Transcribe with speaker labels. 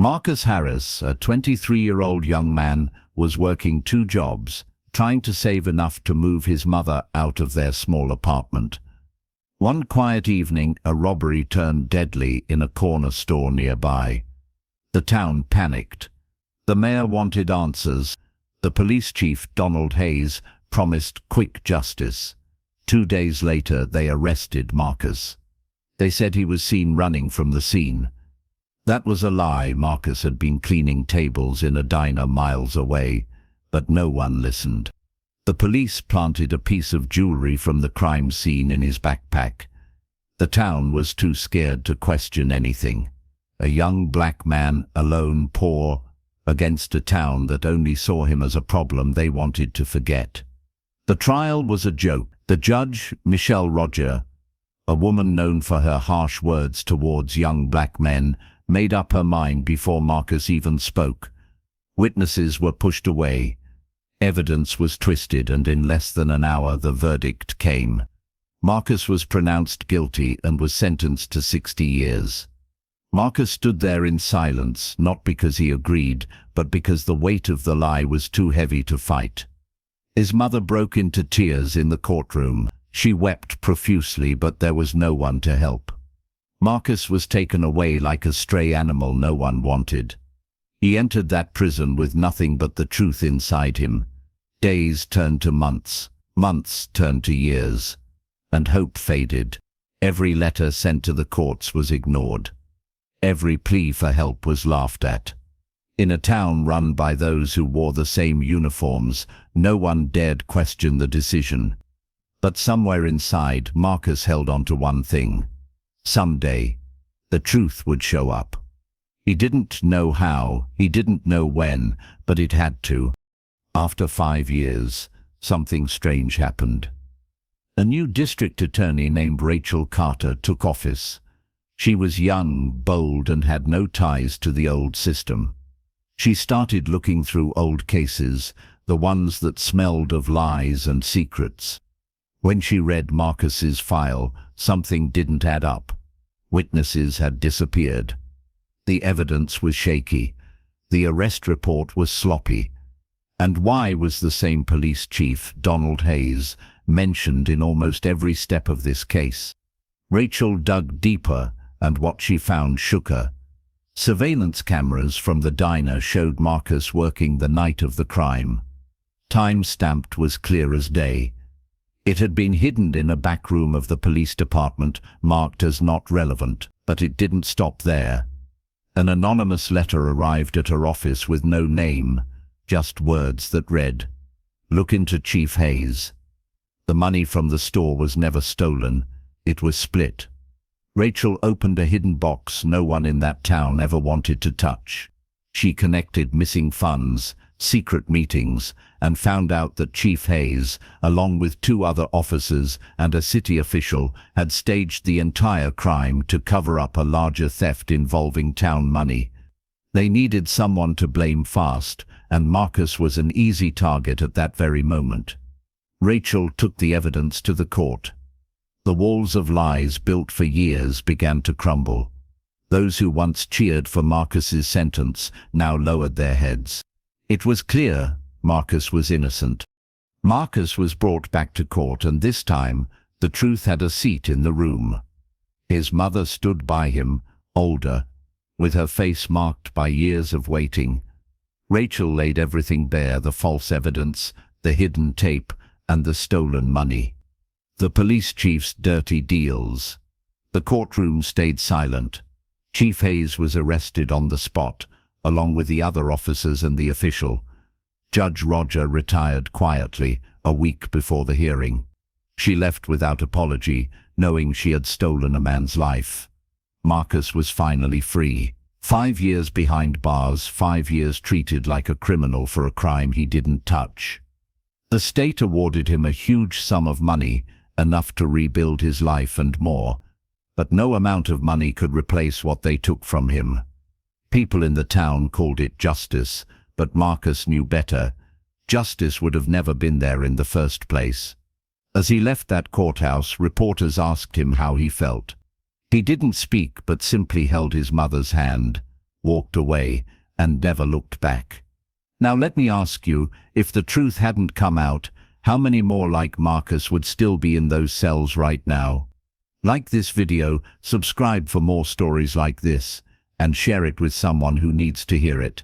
Speaker 1: Marcus Harris, a 23-year-old young man, was working two jobs, trying to save enough to move his mother out of their small apartment. One quiet evening, a robbery turned deadly in a corner store nearby. The town panicked. The mayor wanted answers. The police chief, Donald Hayes, promised quick justice. 2 days later, they arrested Marcus. They said he was seen running from the scene. That was a lie. Marcus had been cleaning tables in a diner miles away, but no one listened. The police planted a piece of jewelry from the crime scene in his backpack. The town was too scared to question anything. A young black man, alone, poor, against a town that only saw him as a problem they wanted to forget. The trial was a joke. The judge, Michelle Roger, a woman known for her harsh words towards young black men, made up her mind before Marcus even spoke. Witnesses were pushed away. Evidence was twisted, and in less than an hour the verdict came. Marcus was pronounced guilty and was sentenced to 60 years. Marcus stood there in silence, not because he agreed, but because the weight of the lie was too heavy to fight. His mother broke into tears in the courtroom. She wept profusely, but there was no one to help. Marcus was taken away like a stray animal no one wanted. He entered that prison with nothing but the truth inside him. Days turned to months, months turned to years, and hope faded. Every letter sent to the courts was ignored. Every plea for help was laughed at. In a town run by those who wore the same uniforms, no one dared question the decision. But somewhere inside, Marcus held on to one thing. Someday, the truth would show up. He didn't know how, he didn't know when, but it had to. After 5 years, something strange happened. A new district attorney named Rachel Carter took office. She was young, bold, and had no ties to the old system. She started looking through old cases, the ones that smelled of lies and secrets. When she read Marcus's file, something didn't add up. Witnesses had disappeared. The evidence was shaky. The arrest report was sloppy. And why was the same police chief, Donald Hayes, mentioned in almost every step of this case? Rachel dug deeper, and what she found shook her. Surveillance cameras from the diner showed Marcus working the night of the crime. Time stamped was clear as day. It had been hidden in a back room of the police department, marked as not relevant, but it didn't stop there. An anonymous letter arrived at her office with no name, just words that read, "Look into Chief Hayes." The money from the store was never stolen, it was split. Rachel opened a hidden box no one in that town ever wanted to touch. She connected missing funds, secret meetings, and found out that Chief Hayes, along with 2 other officers and a city official, had staged the entire crime to cover up a larger theft involving town money. They needed someone to blame fast, and Marcus was an easy target at that very moment. Rachel took the evidence to the court. The walls of lies built for years began to crumble. Those who once cheered for Marcus's sentence now lowered their heads. It was clear Marcus was innocent. Marcus was brought back to court, and this time the truth had a seat in the room. His mother stood by him, older, with her face marked by years of waiting. Rachel laid everything bare: the false evidence, the hidden tape, and the stolen money. The police chief's dirty deals. The courtroom stayed silent. Chief Hayes was arrested on the spot, along with the other officers and the official. Judge Roger retired quietly a week before the hearing. She left without apology, knowing she had stolen a man's life. Marcus was finally free. 5 years behind bars, 5 years treated like a criminal for a crime he didn't touch. The state awarded him a huge sum of money, enough to rebuild his life and more. But no amount of money could replace what they took from him. People in the town called it justice, but Marcus knew better. Justice would have never been there in the first place. As he left that courthouse, reporters asked him how he felt. He didn't speak, but simply held his mother's hand. walked away, and never looked back. Now let me ask you, if the truth hadn't come out, how many more like Marcus would still be in those cells right now? Like this video, subscribe for more stories like this, and share it with someone who needs to hear it.